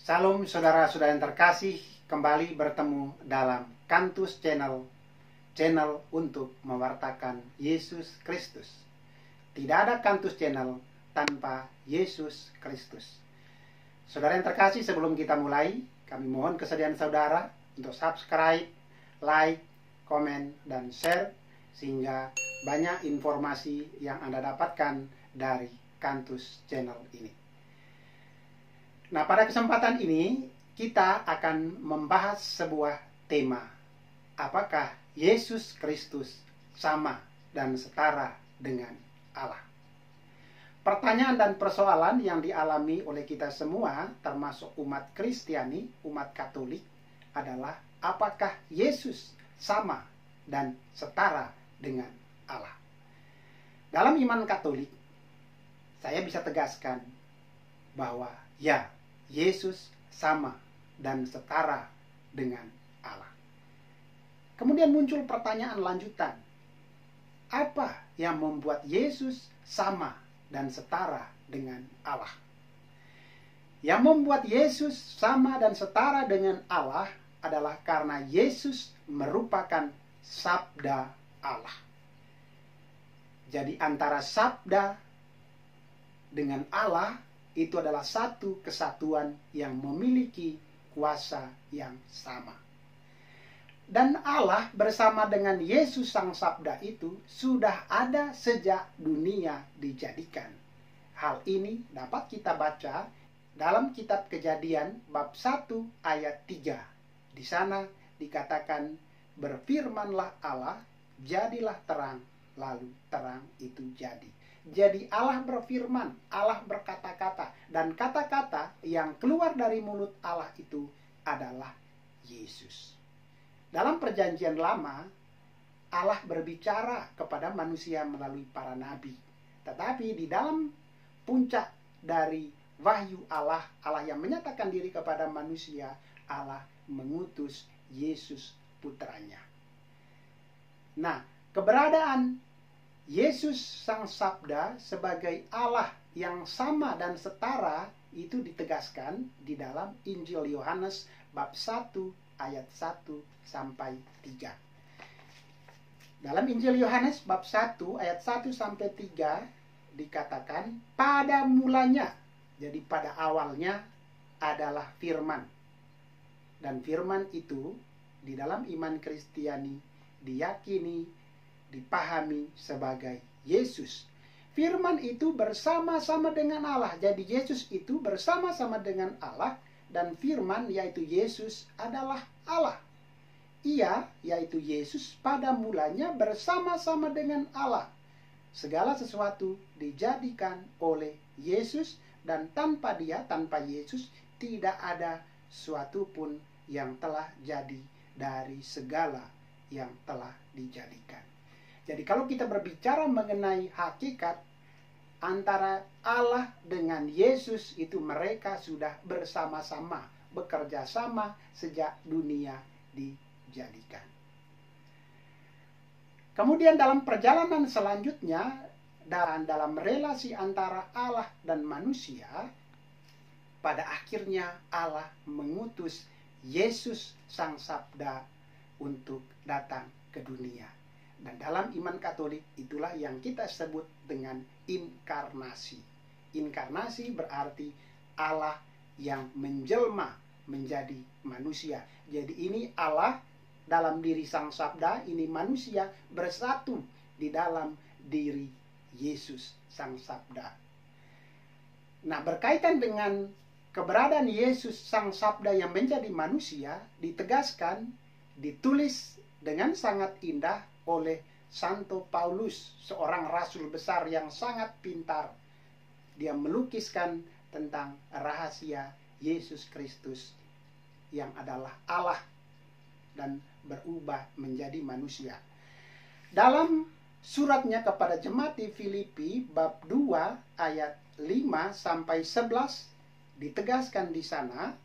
Salam saudara-saudara yang terkasih, kembali bertemu dalam Kantus Channel untuk mewartakan Yesus Kristus. Tidak ada Kantus Channel tanpa Yesus Kristus. Saudara yang terkasih, sebelum kita mulai, kami mohon kesediaan saudara untuk subscribe, like, komen, dan share, sehingga banyak informasi yang Anda dapatkan dari Kantus Channel ini. Nah, pada kesempatan ini kita akan membahas sebuah tema. Apakah Yesus Kristus sama dan setara dengan Allah? Pertanyaan dan persoalan yang dialami oleh kita semua, termasuk umat Kristiani, umat Katolik, adalah apakah Yesus sama dan setara dengan Allah? Dalam iman Katolik, saya bisa tegaskan bahwa ya, Yesus sama dan setara dengan Allah. Kemudian muncul pertanyaan lanjutan. Apa yang membuat Yesus sama dan setara dengan Allah? Yang membuat Yesus sama dan setara dengan Allah adalah karena Yesus merupakan sabda Allah. Jadi antara sabda dengan Allah itu adalah satu kesatuan yang memiliki kuasa yang sama. Dan Allah bersama dengan Yesus Sang Sabda itu sudah ada sejak dunia dijadikan. Hal ini dapat kita baca dalam kitab Kejadian bab 1 ayat 3. Di sana dikatakan, berfirmanlah Allah, jadilah terang, lalu terang itu jadi. Jadi Allah berfirman, Allah berkata-kata, dan kata-kata yang keluar dari mulut Allah itu adalah Yesus. Dalam perjanjian lama, Allah berbicara kepada manusia melalui para nabi. Tetapi di dalam puncak dari wahyu Allah, Allah yang menyatakan diri kepada manusia, Allah mengutus Yesus putranya. Nah, keberadaan Yesus Sang Sabda sebagai Allah yang sama dan setara itu ditegaskan di dalam Injil Yohanes bab 1 ayat 1 sampai 3. Dalam Injil Yohanes bab 1 ayat 1 sampai 3 dikatakan, pada mulanya, jadi pada awalnya adalah firman. Dan firman itu di dalam iman Kristiani diyakini, dipahami sebagai Yesus. Firman itu bersama-sama dengan Allah. Jadi Yesus itu bersama-sama dengan Allah, dan firman yaitu Yesus adalah Allah. Ia yaitu Yesus pada mulanya bersama-sama dengan Allah. Segala sesuatu dijadikan oleh Yesus, dan tanpa Dia, tanpa Yesus, tidak ada suatu pun yang telah jadi dari segala yang telah dijadikan. Jadi kalau kita berbicara mengenai hakikat antara Allah dengan Yesus, itu mereka sudah bersama-sama, bekerja sama sejak dunia dijadikan. Kemudian dalam perjalanan selanjutnya, dalam relasi antara Allah dan manusia, pada akhirnya Allah mengutus Yesus Sang Sabda untuk datang ke dunia. Dan dalam iman Katolik itulah yang kita sebut dengan inkarnasi. Inkarnasi berarti Allah yang menjelma menjadi manusia. Jadi ini Allah dalam diri Sang Sabda, ini manusia bersatu di dalam diri Yesus Sang Sabda. Nah, berkaitan dengan keberadaan Yesus Sang Sabda yang menjadi manusia, ditegaskan, ditulis dengan sangat indah oleh Santo Paulus, seorang rasul besar yang sangat pintar. Dia melukiskan tentang rahasia Yesus Kristus yang adalah Allah dan berubah menjadi manusia. Dalam suratnya kepada jemaat di Filipi bab 2 ayat 5 sampai 11 ditegaskan di sana,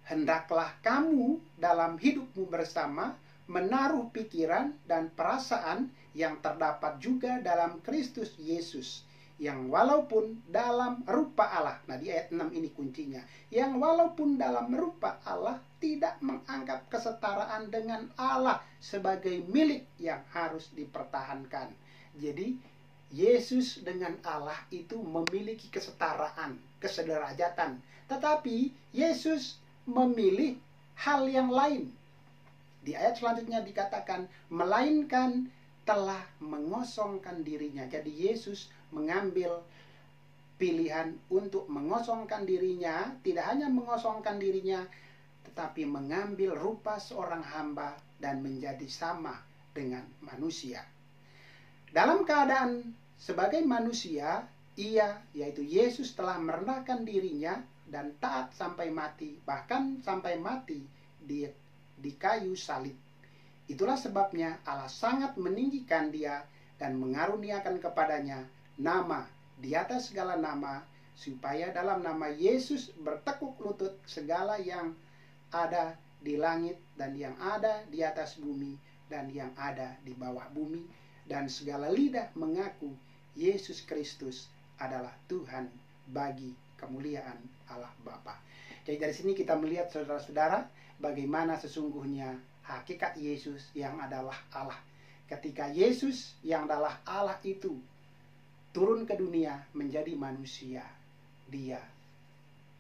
hendaklah kamu dalam hidupmu bersama menaruh pikiran dan perasaan yang terdapat juga dalam Kristus Yesus, yang walaupun dalam rupa Allah, nah di ayat 6 ini kuncinya, yang walaupun dalam rupa Allah tidak menganggap kesetaraan dengan Allah sebagai milik yang harus dipertahankan. Jadi Yesus dengan Allah itu memiliki kesetaraan, kesederajatan, tetapi Yesus memilih hal yang lain. Di ayat selanjutnya dikatakan, melainkan telah mengosongkan dirinya. Jadi Yesus mengambil pilihan untuk mengosongkan dirinya, tidak hanya mengosongkan dirinya, tetapi mengambil rupa seorang hamba dan menjadi sama dengan manusia. Dalam keadaan sebagai manusia, ia, yaitu Yesus, telah merendahkan dirinya dan taat sampai mati, bahkan sampai mati di kayu salib. Itulah sebabnya Allah sangat meninggikan dia dan mengaruniakan kepadanya nama di atas segala nama, supaya dalam nama Yesus bertekuk lutut segala yang ada di langit dan yang ada di atas bumi dan yang ada di bawah bumi, dan segala lidah mengaku Yesus Kristus adalah Tuhan bagi kemuliaan Allah Bapa. Jadi dari sini kita melihat, saudara-saudara, bagaimana sesungguhnya hakikat Yesus yang adalah Allah. Ketika Yesus yang adalah Allah itu turun ke dunia menjadi manusia, dia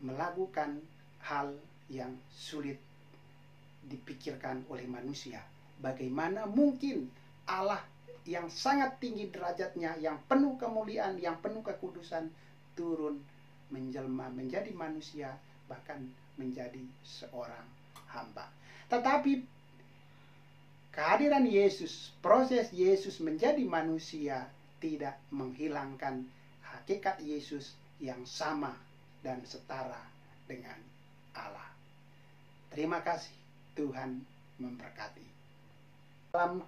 melakukan hal yang sulit dipikirkan oleh manusia. Bagaimana mungkin Allah yang sangat tinggi derajatnya, yang penuh kemuliaan, yang penuh kekudusan, turun menjelma menjadi manusia, bahkan menjadi seorang hamba. Tetapi kehadiran Yesus, proses Yesus menjadi manusia tidak menghilangkan hakikat Yesus yang sama dan setara dengan Allah. Terima kasih, Tuhan memberkati. Dalam